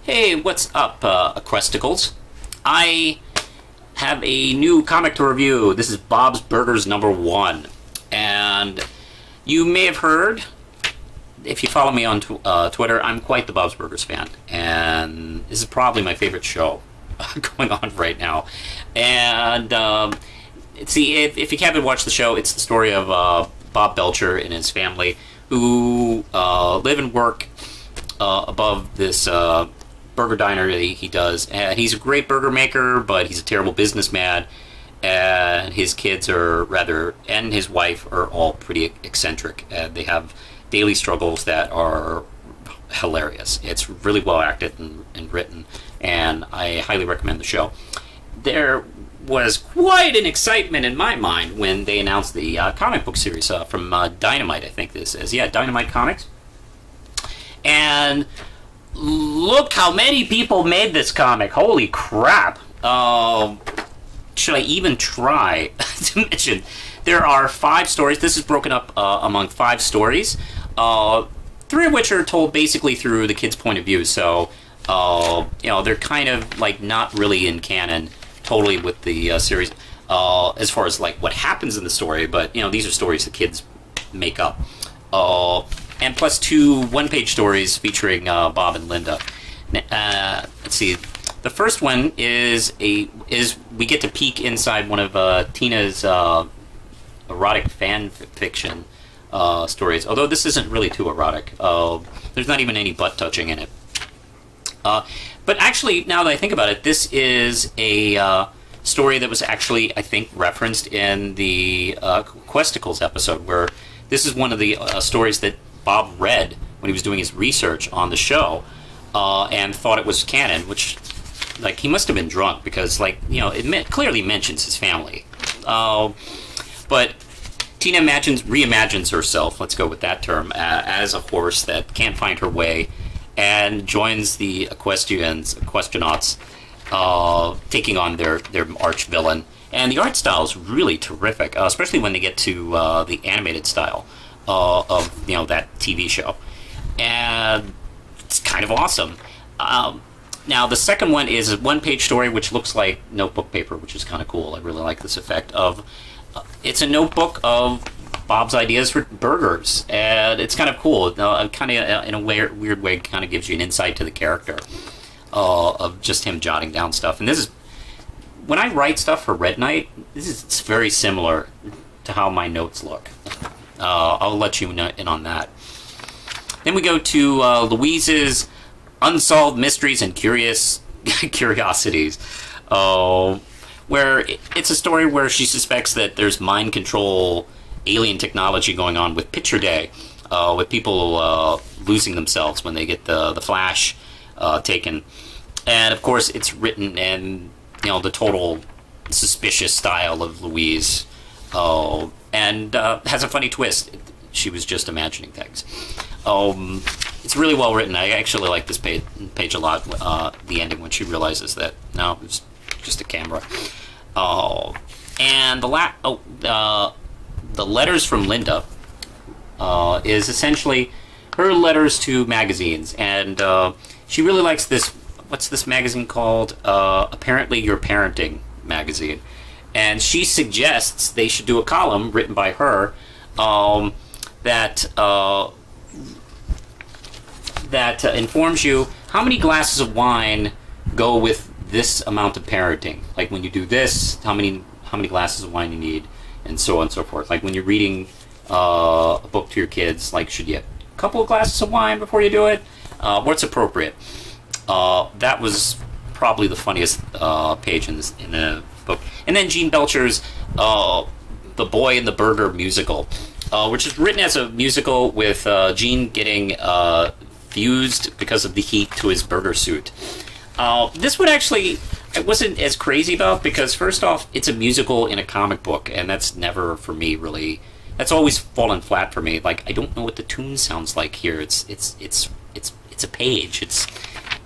Hey, what's up, Equesticles? I have a new comic to review. This is Bob's Burgers #1. And you may have heard, if you follow me on Twitter, I'm quite the Bob's Burgers fan. And this is probably my favorite show going on right now. And, see, if you haven't watched the show, it's the story of Bob Belcher and his family who live and work above this burger diner that he does. And he's a great burger maker, but he's a terrible businessman. And his kids are and his wife are all pretty eccentric. They have daily struggles that are hilarious. It's really well acted and written, and I highly recommend the show. There was quite an excitement in my mind when they announced the comic book series from Dynamite, I think this is. Yeah, Dynamite Comics. And look how many people made this comic. Holy crap. Should I even try to mention? There are 5 stories. This is broken up among 5 stories. 3 of which are told basically through the kid's point of view. So, you know, they're kind of like not really in canon totally with the series as far as like what happens in the story. But, you know, these are stories the kids make up. And plus 2 one-page stories featuring Bob and Linda. Let's see. The first one is we get to peek inside one of Tina's erotic fan fiction stories. Although this isn't really too erotic. There's not even any butt touching in it. But actually, now that I think about it, this is a story that was actually, I think, referenced in the Questicles episode, where this is one of the stories that Bob read when he was doing his research on the show, and thought it was canon, which, like, he must have been drunk, because, like, you know, it clearly mentions his family. But Tina reimagines herself, let's go with that term, as a horse that can't find her way, and joins the Equestronauts, taking on their arch villain. And the art style is really terrific, especially when they get to the animated style of, you know, that TV show. And it's kind of awesome. Now, the second one is a one-page story, which looks like notebook paper, which is kind of cool. I really like this effect of... it's a notebook of Bob's ideas for burgers, and it's kind of cool. Kind of, in a weird way, kind of gives you an insight to the character of just him jotting down stuff. And this is... when I write stuff for Red Knight, it's very similar to how my notes look. I'll let you in on that. Then we go to Louise's Unsolved Mysteries and Curiosities, where it's a story where she suspects that there's mind control alien technology going on with Picture Day, with people losing themselves when they get the flash taken. And of course it's written in, you know, the total suspicious style of Louise, and has a funny twist. She was just imagining things. It's really well written. I actually like this page a lot. The ending, when she realizes that no, it's just a camera. And the letters from Linda is essentially her letters to magazines, and she really likes this. What's this magazine called? Apparently Your Parenting magazine. And she suggests they should do a column written by her that informs you how many glasses of wine go with this amount of parenting. Like, when you do this, how many glasses of wine you need, and so on and so forth. Like, when you're reading a book to your kids, like, should you have a couple of glasses of wine before you do it? What's appropriate? That was probably the funniest page in the book. And then Gene Belcher's The Boy and the Burger musical, which is written as a musical with Gene getting fused because of the heat to his burger suit. This one actually I wasn't as crazy about, because first off, it's a musical in a comic book, and that's never, for me, really... that's always fallen flat for me. Like, I don't know what the tune sounds like here. It's a page. It's...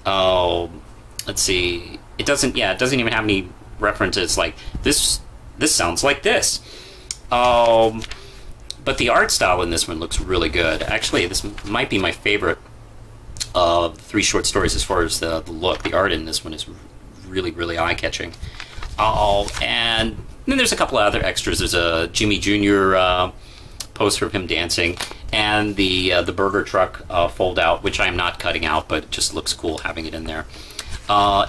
let's see. It doesn't even have any references like this sounds like this. But the art style in this one looks really good. Actually, this might be my favorite three short stories as far as the look. The art in this one is really, really eye-catching. And then there's a couple of other extras. There's a Jimmy Jr. Poster of him dancing, and the burger truck fold out, which I'm not cutting out, but it just looks cool having it in there.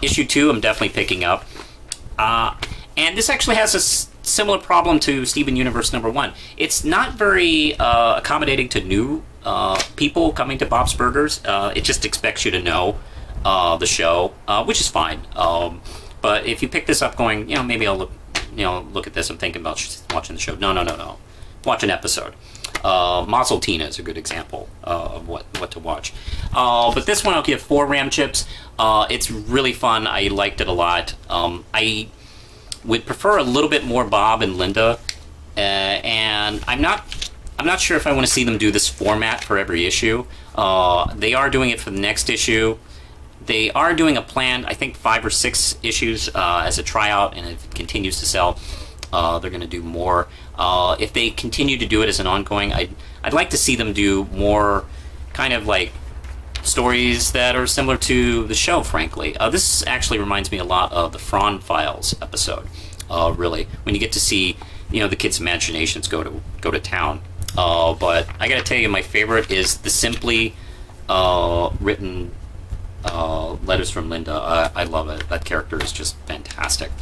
Issue 2 I'm definitely picking up. And this actually has a similar problem to Steven Universe number 1. It's not very accommodating to new people coming to Bob's Burgers. It just expects you to know the show, which is fine. But if you pick this up going, maybe I'll look at this, I'm thinking about watching the show. No. Watch an episode. Mozzle Tina is a good example of what to watch. But this one I'll give 4 RAM chips. It's really fun. I liked it a lot. I would prefer a little bit more Bob and Linda, and I'm not sure if I want to see them do this format for every issue. They are doing it for the next issue. They are doing a planned, I think, 5 or 6 issues as a tryout, and if it continues to sell, they're going to do more. If they continue to do it as an ongoing, I'd like to see them do more kind of like stories that are similar to the show, frankly. This actually reminds me a lot of the Fron Files episode, really, when you get to see the kids' imaginations go to town. But I gotta tell you, my favorite is the simply written letters from Linda. I love it. That character is just fantastic.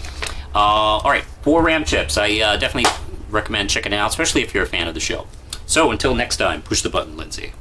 Alright, 4 RAM chips. I definitely recommend checking it out, especially if you're a fan of the show. So until next time, push the button, Lindsay.